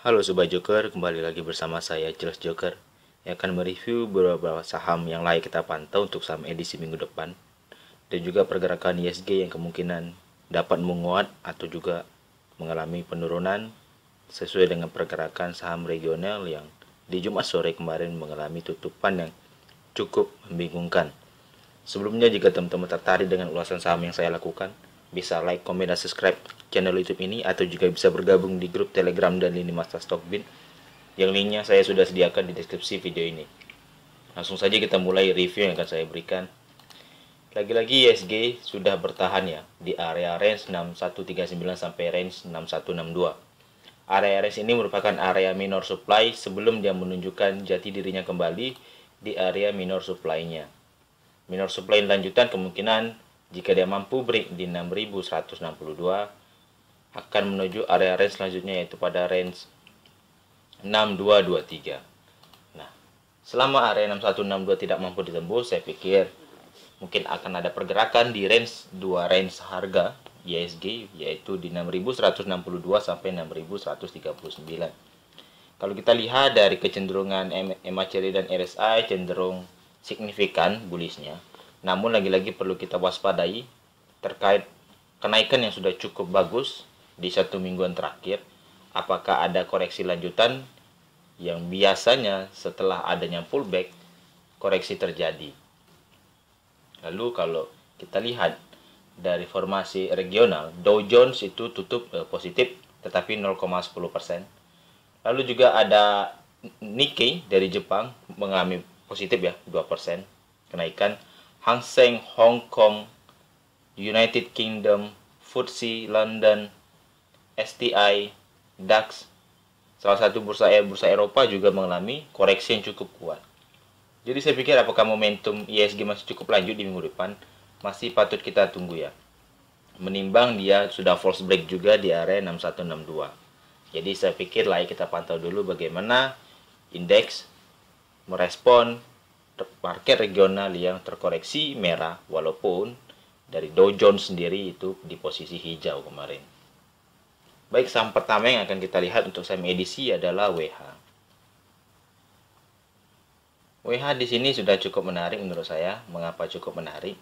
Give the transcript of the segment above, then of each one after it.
Halo Sobat Joker, kembali lagi bersama saya Jelas Joker yang akan mereview beberapa saham yang layak kita pantau untuk saham edisi minggu depan dan juga pergerakan ISG yang kemungkinan dapat menguat atau juga mengalami penurunan sesuai dengan pergerakan saham regional yang di Jumat sore kemarin mengalami tutupan yang cukup membingungkan. Sebelumnya, jika teman-teman tertarik dengan ulasan saham yang saya lakukan, bisa like, komen, dan subscribe channel YouTube ini, atau juga bisa bergabung di grup Telegram dan lini masa Stockbit, yang linknya saya sudah sediakan di deskripsi video ini. Langsung saja kita mulai review yang akan saya berikan. Lagi-lagi ISG sudah bertahan ya di area range 6139 sampai range 6162. Area range ini merupakan area minor supply sebelum dia menunjukkan jati dirinya kembali di area minor supply-nya. Minor supply lanjutan kemungkinan jika dia mampu break di 6162 akan menuju area range selanjutnya, yaitu pada range 6223. Nah, selama area 6162 tidak mampu ditembus, saya pikir mungkin akan ada pergerakan di range dua range harga ISG, yaitu di 6162 sampai 6139. Kalau kita lihat dari kecenderungan MACD dan RSI cenderung signifikan bullishnya. Namun lagi-lagi perlu kita waspadai terkait kenaikan yang sudah cukup bagus di satu mingguan terakhir. Apakah ada koreksi lanjutan yang biasanya setelah adanya pullback koreksi terjadi. Lalu kalau kita lihat dari formasi regional, Dow Jones itu tutup positif tetapi 0,10%. Lalu juga ada Nikkei dari Jepang mengalami positif ya 2% kenaikan. Hang Seng Hong Kong, United Kingdom, FTSE London, STI, DAX, salah satu bursa Eropa juga mengalami koreksi yang cukup kuat. Jadi saya pikir apakah momentum ISG masih cukup lanjut di minggu depan, masih patut kita tunggu ya. Menimbang dia sudah false break juga di area 6162. Jadi saya pikir layak kita pantau dulu bagaimana indeks merespon market regional yang terkoreksi merah, walaupun dari Dow Jones sendiri itu di posisi hijau kemarin. Baik, saham pertama yang akan kita lihat untuk saham edisi adalah WH. WH di sini sudah cukup menarik menurut saya. Mengapa cukup menarik?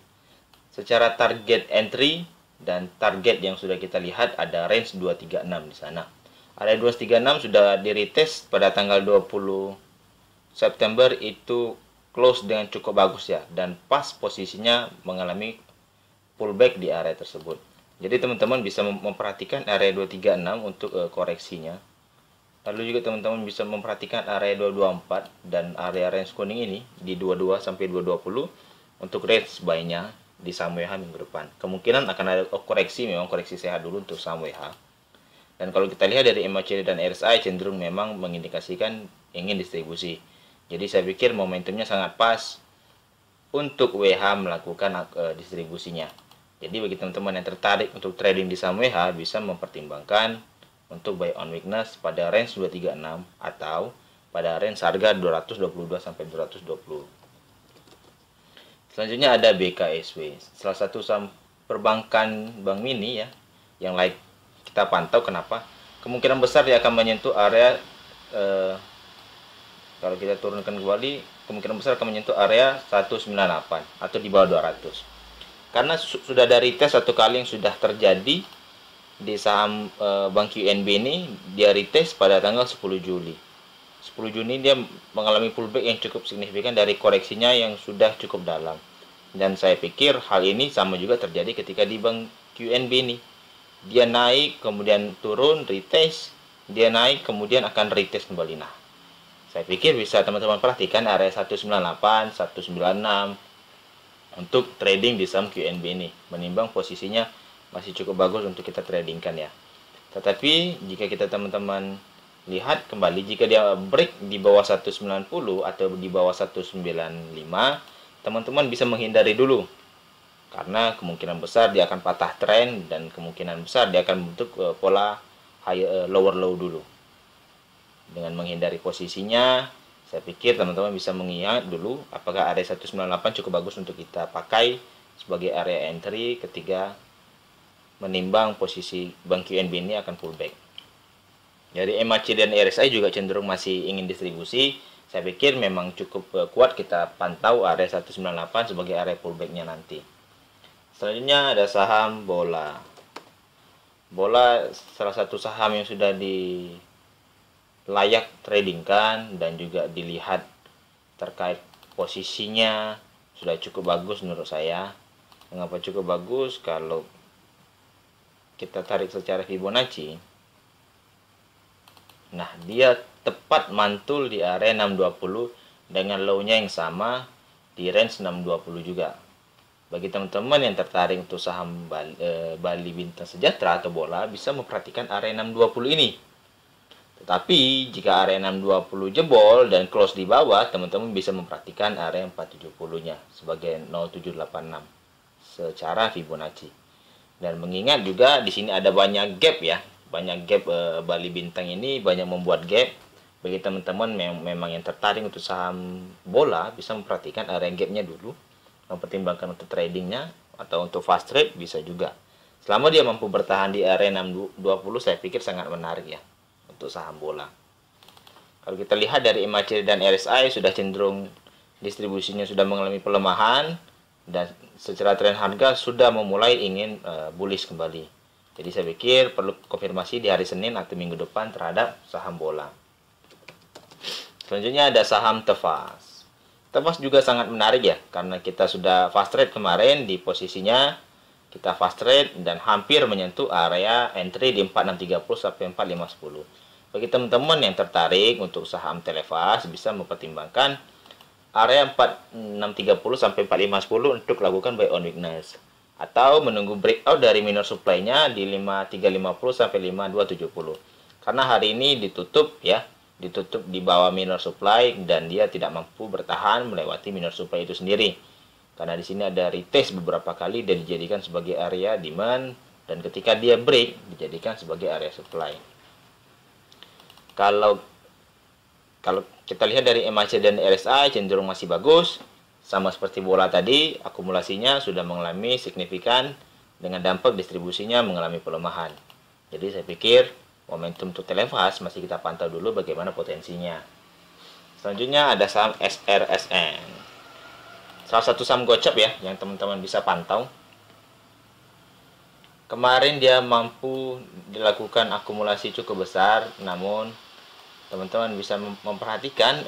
Secara target entry dan target yang sudah kita lihat ada range 236 di sana. Area 236 sudah di retest pada tanggal 20 September itu close dengan cukup bagus ya, dan pas posisinya mengalami pullback di area tersebut. Jadi teman-teman bisa memperhatikan area 236 untuk koreksinya. Lalu juga teman-teman bisa memperhatikan area 224 dan area range kuning ini di 22 sampai 220 untuk range buy-nya di saham WH minggu depan. Kemungkinan akan ada koreksi, memang koreksi sehat dulu untuk saham WH. Dan kalau kita lihat dari MACD dan RSI cenderung memang mengindikasikan ingin distribusi. Jadi saya pikir momentumnya sangat pas untuk WH melakukan distribusinya. Jadi bagi teman-teman yang tertarik untuk trading di saham WH bisa mempertimbangkan untuk buy on weakness pada range 236 atau pada range harga 222 sampai 220. Selanjutnya ada BKSW, salah satu saham perbankan bank mini ya yang layak kita pantau. Kenapa? Kemungkinan besar dia akan menyentuh area kalau kita turunkan kembali, kemungkinan besar akan menyentuh area 198 atau di bawah 200. Karena sudah dari tes satu kali yang sudah terjadi di saham Bank QNB ini, dia retest pada tanggal 10 Juli. 10 Juni dia mengalami pullback yang cukup signifikan dari koreksinya yang sudah cukup dalam. Dan saya pikir hal ini sama juga terjadi ketika di Bank QNB ini. Dia naik, kemudian turun, retest, dia naik, kemudian akan retest kembali. Nah, saya pikir bisa teman-teman perhatikan area 198, 196 untuk trading di saham QNB ini. Menimbang posisinya masih cukup bagus untuk kita tradingkan ya. Tetapi jika kita teman-teman lihat kembali, jika dia break di bawah 190 atau di bawah 195, teman-teman bisa menghindari dulu. Karena kemungkinan besar dia akan patah tren dan kemungkinan besar dia akan membentuk pola lower low dulu. Dengan menghindari posisinya, saya pikir teman-teman bisa mengingat dulu apakah area 198 cukup bagus untuk kita pakai sebagai area entry ketika menimbang posisi Bank QNB ini akan pullback. Dari MACD dan RSI juga cenderung masih ingin distribusi. Saya pikir memang cukup kuat kita pantau area 198 sebagai area pullback-nya nanti. Selanjutnya ada saham bola. Bola salah satu saham yang sudah di layak tradingkan dan juga dilihat terkait posisinya sudah cukup bagus menurut saya. Mengapa cukup bagus? Kalau kita tarik secara Fibonacci, nah dia tepat mantul di area 620 dengan low-nya yang sama di range 620 juga. Bagi teman-teman yang tertarik untuk saham Bali Bintang Sejahtera atau bola, bisa memperhatikan area 620 ini. Tetapi jika area 620 jebol dan close di bawah, teman-teman bisa memperhatikan area 470-nya sebagai 0786 secara Fibonacci. Dan mengingat juga di sini ada banyak gap ya, banyak gap Bali Bintang ini banyak membuat gap. Bagi teman-teman memang yang tertarik untuk saham bola, bisa memperhatikan area gapnya dulu, mempertimbangkan untuk tradingnya atau untuk fast trade bisa juga. Selama dia mampu bertahan di area 620, saya pikir sangat menarik ya untuk saham bola. Kalau kita lihat dari MACD dan RSI sudah cenderung distribusinya sudah mengalami pelemahan dan secara tren harga sudah memulai ingin bullish kembali. Jadi saya pikir perlu konfirmasi di hari Senin atau minggu depan terhadap saham bola. Selanjutnya ada saham Tefas. Tefas juga sangat menarik ya, karena kita sudah fast trade kemarin di posisinya, kita fast trade dan hampir menyentuh area entry di 4630 sampai 4510. Bagi teman-teman yang tertarik untuk saham Telefas, bisa mempertimbangkan area 4630 sampai 4510 untuk lakukan buy on weakness. Atau menunggu breakout dari minor supply-nya di 5350 sampai 5270. Karena hari ini ditutup ya, ditutup di bawah minor supply dan dia tidak mampu bertahan melewati minor supply itu sendiri. Karena di sini ada retest beberapa kali dan dijadikan sebagai area demand dan ketika dia break dijadikan sebagai area supply. Kalau kita lihat dari MACD dan RSI cenderung masih bagus, sama seperti bola tadi, akumulasinya sudah mengalami signifikan dengan dampak distribusinya mengalami pelemahan. Jadi saya pikir momentum untuk Telefas masih kita pantau dulu bagaimana potensinya. Selanjutnya ada saham SRSN. Salah satu saham gocap ya yang teman-teman bisa pantau. Kemarin dia mampu dilakukan akumulasi cukup besar, namun teman-teman bisa memperhatikan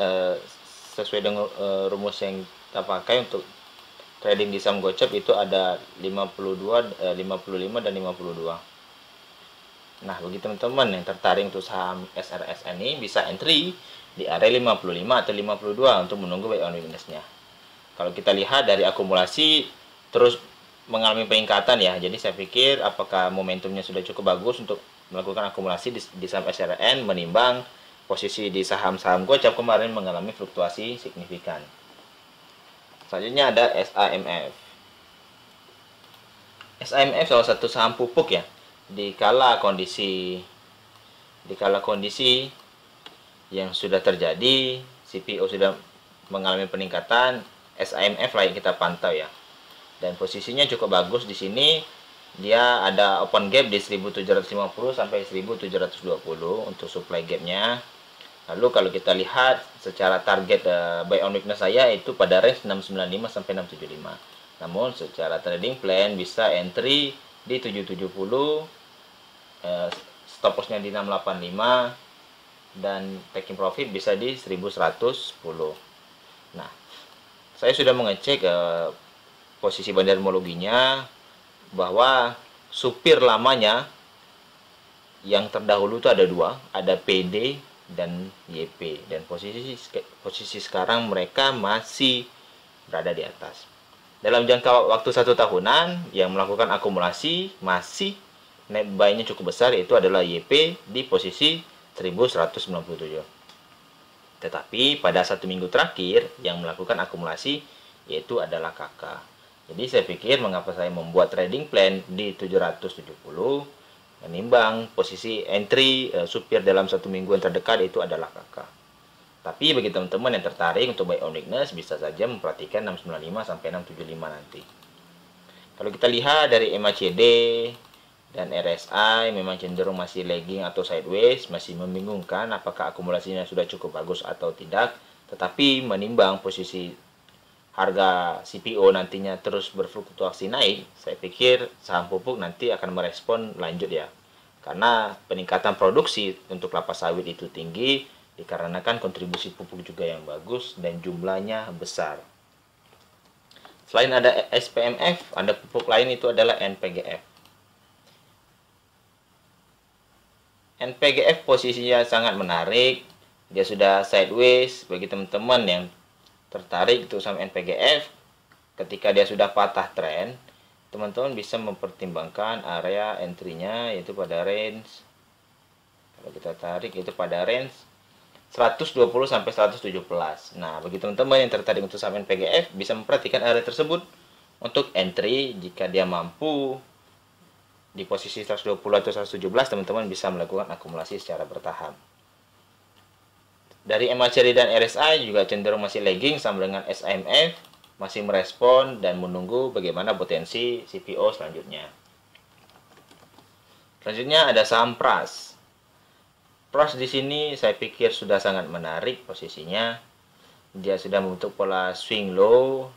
sesuai dengan rumus yang kita pakai untuk trading di saham gocap itu ada 52, 55 dan 52. Nah, bagi teman-teman yang tertarik untuk saham SRSN ini bisa entry di area 55 atau 52 untuk menunggu buy on weakness-nya. Kalau kita lihat dari akumulasi terus mengalami peningkatan ya. Jadi saya pikir apakah momentumnya sudah cukup bagus untuk melakukan akumulasi di saham SRN menimbang posisi di saham-saham gocap kemarin mengalami fluktuasi signifikan. Selanjutnya ada SAMF. SAMF salah satu saham pupuk ya. Di kala kondisi yang sudah terjadi, CPO sudah mengalami peningkatan, SAMF layak kita pantau ya. Dan posisinya cukup bagus di sini. Dia ada open gap di 1750 sampai 1720 untuk supply gapnya. Lalu kalau kita lihat secara target buy on weakness saya itu pada range 695 sampai 675. Namun secara trading plan bisa entry di 770, stop lossnya di 685 dan taking profit bisa di 1110. Nah, saya sudah mengecek posisi bandarmologinya bahwa supir lamanya yang terdahulu itu ada dua, ada PD dan YP, dan posisi sekarang mereka masih berada di atas. Dalam jangka waktu 1 tahunan yang melakukan akumulasi masih net buy-nya cukup besar, yaitu adalah YP di posisi 1197. Tetapi pada 1 minggu terakhir yang melakukan akumulasi yaitu adalah KK. Jadi saya pikir mengapa saya membuat trading plan di 770 menimbang posisi entry supir dalam 1 minggu yang terdekat itu adalah KK. Tapi bagi teman-teman yang tertarik untuk buy on weakness bisa saja memperhatikan 695 sampai 675 nanti. Kalau kita lihat dari MACD dan RSI memang cenderung masih lagging atau sideways, masih membingungkan apakah akumulasinya sudah cukup bagus atau tidak. Tetapi menimbang posisi harga CPO nantinya terus berfluktuasi naik, saya pikir saham pupuk nanti akan merespon lanjut ya. Karena peningkatan produksi untuk kelapa sawit itu tinggi, dikarenakan kontribusi pupuk juga yang bagus dan jumlahnya besar. Selain ada SPMF, ada pupuk lain itu adalah NPGF. NPGF posisinya sangat menarik, dia sudah sideways. Bagi teman-teman yang tertarik untuk saham NPGF, ketika dia sudah patah tren, teman-teman bisa mempertimbangkan area entry-nya yaitu pada range, kalau kita tarik itu pada range 120 sampai 117. Nah, bagi teman-teman yang tertarik untuk saham NPGF bisa memperhatikan area tersebut untuk entry. Jika dia mampu di posisi 120 atau 117, teman-teman bisa melakukan akumulasi secara bertahap. Dari MACD dan RSI juga cenderung masih lagging sama dengan SIMF, masih merespon dan menunggu bagaimana potensi CPO selanjutnya. Selanjutnya ada saham Pras. Pras di sini saya pikir sudah sangat menarik posisinya. Dia sudah membentuk pola swing low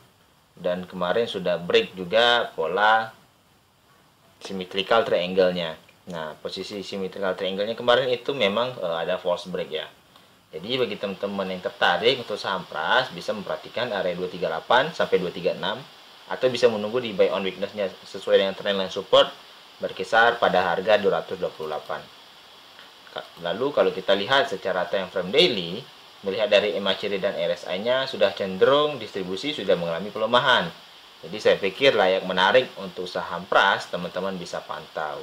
dan kemarin sudah break juga pola symmetrical triangle-nya. Nah, posisi symmetrical triangle-nya kemarin itu memang ada false break ya. Jadi bagi teman-teman yang tertarik untuk saham Pras bisa memperhatikan area 238 sampai 236 atau bisa menunggu di buy on weakness-nya sesuai dengan trendline support berkisar pada harga 228. Lalu kalau kita lihat secara time frame daily, melihat dari MACD dan RSI-nya sudah cenderung distribusi sudah mengalami pelemahan. Jadi saya pikir layak menarik untuk saham Pras, teman-teman bisa pantau.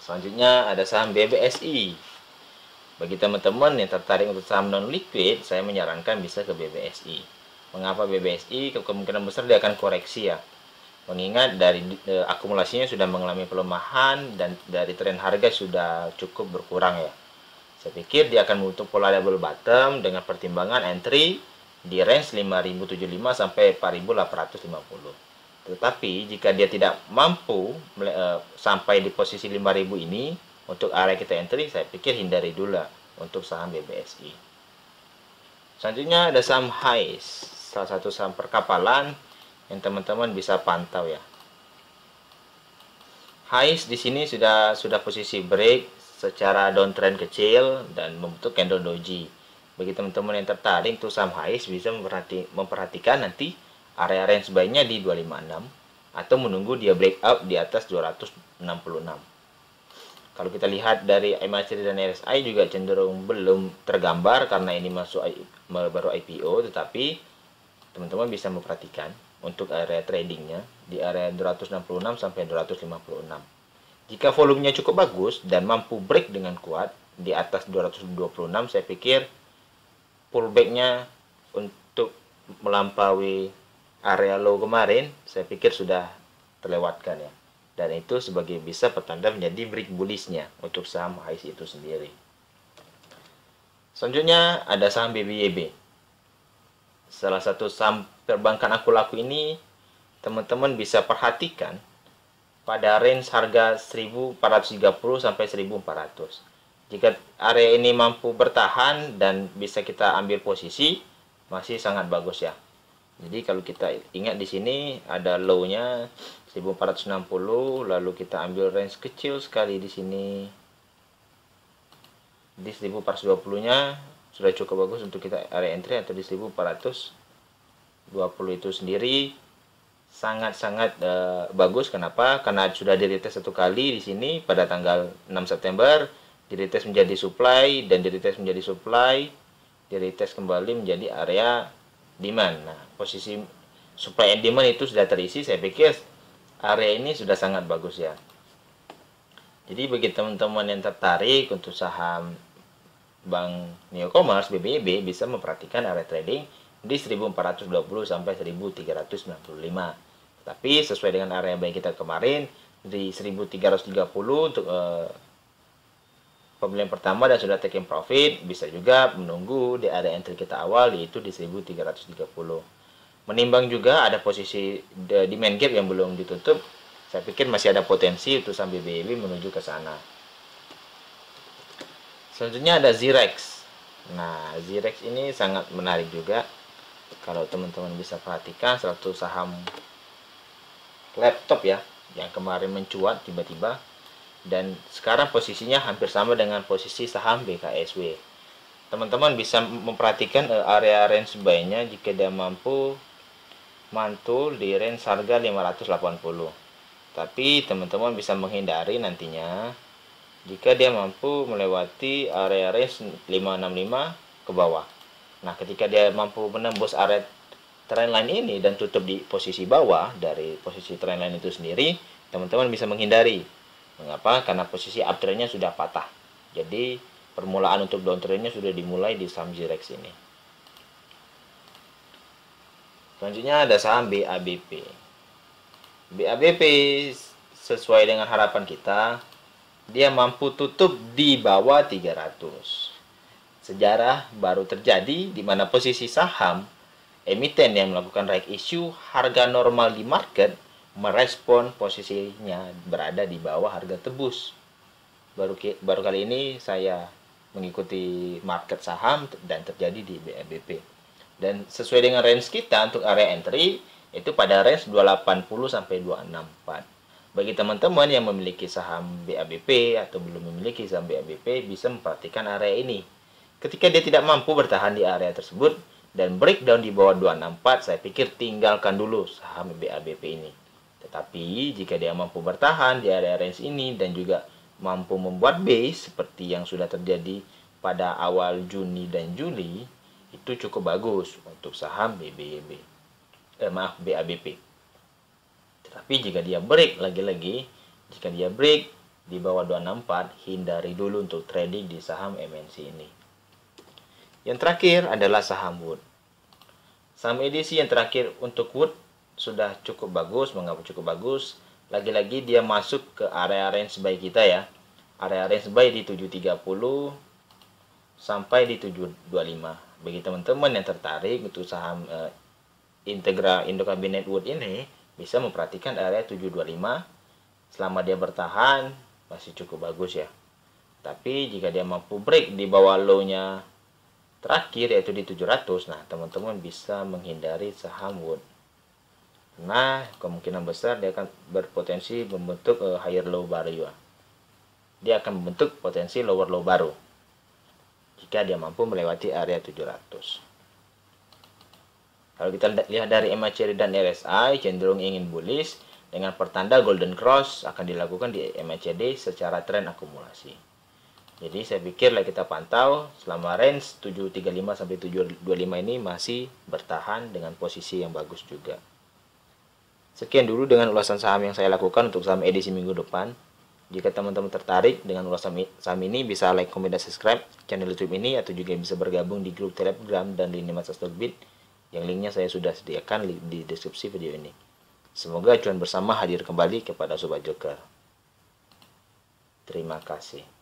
Selanjutnya ada saham BBSI. Bagi teman-teman yang tertarik untuk saham non liquid, saya menyarankan bisa ke BBSI. Mengapa BBSI? Kemungkinan besar dia akan koreksi ya. Mengingat dari akumulasinya sudah mengalami pelemahan dan dari tren harga sudah cukup berkurang ya. Saya pikir dia akan membentuk pola double bottom dengan pertimbangan entry di range 5075 sampai 4850. Tetapi jika dia tidak mampu sampai di posisi 5000 ini untuk area kita entry, saya pikir hindari dulu lah untuk saham BBSI. Selanjutnya ada saham HIS, salah satu saham perkapalan yang teman-teman bisa pantau ya. HIS di sini sudah posisi break secara downtrend kecil dan membentuk candle doji. Bagi teman-teman yang tertarik untuk saham HIS bisa memperhatikan nanti area range buy-nya di 256 atau menunggu dia breakout di atas 266. Kalau kita lihat dari MACD dan RSI juga cenderung belum tergambar karena ini baru IPO, tetapi teman-teman bisa memperhatikan untuk area tradingnya di area 266 sampai 256. Jika volumenya cukup bagus dan mampu break dengan kuat di atas 226, saya pikir pullback-nya untuk melampaui area low kemarin, saya pikir sudah terlewatkan ya. Dan itu sebagai bisa pertanda menjadi break bullish-nya untuk saham HIS itu sendiri. Selanjutnya ada saham BBYB. Salah satu saham perbankan aku laku ini, teman-teman bisa perhatikan pada range harga 1430 sampai 1400. Jika area ini mampu bertahan dan bisa kita ambil posisi, masih sangat bagus ya. Jadi kalau kita ingat di sini ada low-nya 1460, lalu kita ambil range kecil sekali di sini. Di 1420-nya sudah cukup bagus untuk kita area entry, atau di 1420 itu sendiri sangat-sangat bagus. Kenapa? Karena sudah di retest satu kali di sini pada tanggal 6 September. Di retest menjadi supply dan di retest menjadi supply, di retest kembali menjadi area demand. Nah, posisi supply and demand itu sudah terisi, saya pikir area ini sudah sangat bagus ya. Jadi bagi teman-teman yang tertarik untuk saham Bank Neocommerce BBYB bisa memperhatikan area trading di 1420 sampai 1395. Tapi sesuai dengan area buy kita kemarin di 1330 untuk pembelian pertama dan sudah taking profit, bisa juga menunggu di area entry kita awal yaitu di 1330. Menimbang juga ada posisi demand gap yang belum ditutup Saya pikir masih ada potensi untuk saham BBIB menuju ke sana. Selanjutnya ada Zirex. Nah, Zirex ini sangat menarik juga. Kalau teman-teman bisa perhatikan, satu saham laptop ya, yang kemarin mencuat tiba-tiba, dan sekarang posisinya hampir sama dengan posisi saham BKSW. Teman-teman bisa memperhatikan area range buy-nya jika dia mampu mantul di range harga 580. Tapi teman-teman bisa menghindari nantinya jika dia mampu melewati area range 565 ke bawah. Nah, ketika dia mampu menembus area trendline ini dan tutup di posisi bawah dari posisi trendline itu sendiri, teman-teman bisa menghindari. Mengapa? Karena posisi uptrendnya sudah patah. Jadi permulaan untuk downtrendnya sudah dimulai di saham Zirex ini. Selanjutnya ada saham BABP. BABP sesuai dengan harapan kita, dia mampu tutup di bawah 300. Sejarah baru terjadi di mana posisi saham emiten yang melakukan right issue harga normal di market merespon posisinya berada di bawah harga tebus. Baru kali ini saya mengikuti market saham dan terjadi di BABP. Dan sesuai dengan range kita untuk area entry itu pada range 280 sampai 264. Bagi teman-teman yang memiliki saham BABP atau belum memiliki saham BABP bisa memperhatikan area ini. Ketika dia tidak mampu bertahan di area tersebut dan breakdown di bawah 264, saya pikir tinggalkan dulu saham BABP ini. Tetapi jika dia mampu bertahan di area range ini dan juga mampu membuat base seperti yang sudah terjadi pada awal Juni dan Juli, itu cukup bagus untuk saham BABP. Tetapi jika dia break jika dia break di bawah 264, hindari dulu untuk trading di saham MNC ini. Yang terakhir adalah saham Wood. Saham edisi yang terakhir untuk Wood sudah cukup bagus. Mengapa cukup bagus? Lagi-lagi dia masuk ke area range buy kita ya. Area range buy di 730 sampai di 725. Bagi teman-teman yang tertarik untuk saham Integra Indo Cabinet Wood ini, bisa memperhatikan area 725. Selama dia bertahan masih cukup bagus ya. Tapi jika dia mampu break di bawah low-nya terakhir yaitu di 700, nah teman-teman bisa menghindari saham Wood. Nah, kemungkinan besar dia akan berpotensi membentuk higher low baru ya. Dia akan membentuk potensi lower low baru jika dia mampu melewati area 700. Kalau kita lihat dari MACD dan RSI cenderung ingin bullish dengan pertanda golden cross akan dilakukan di MACD secara tren akumulasi. Jadi saya pikir kita pantau selama range 735 sampai 725 ini masih bertahan dengan posisi yang bagus juga. Sekian dulu dengan ulasan saham yang saya lakukan untuk saham edisi minggu depan. Jika teman-teman tertarik dengan ulasan saham ini, bisa like, komen, dan subscribe channel YouTube ini, atau juga bisa bergabung di grup Telegram dan lini masa Stockbit yang linknya saya sudah sediakan di deskripsi video ini. Semoga cuan bersama hadir kembali kepada Sobat Joker. Terima kasih.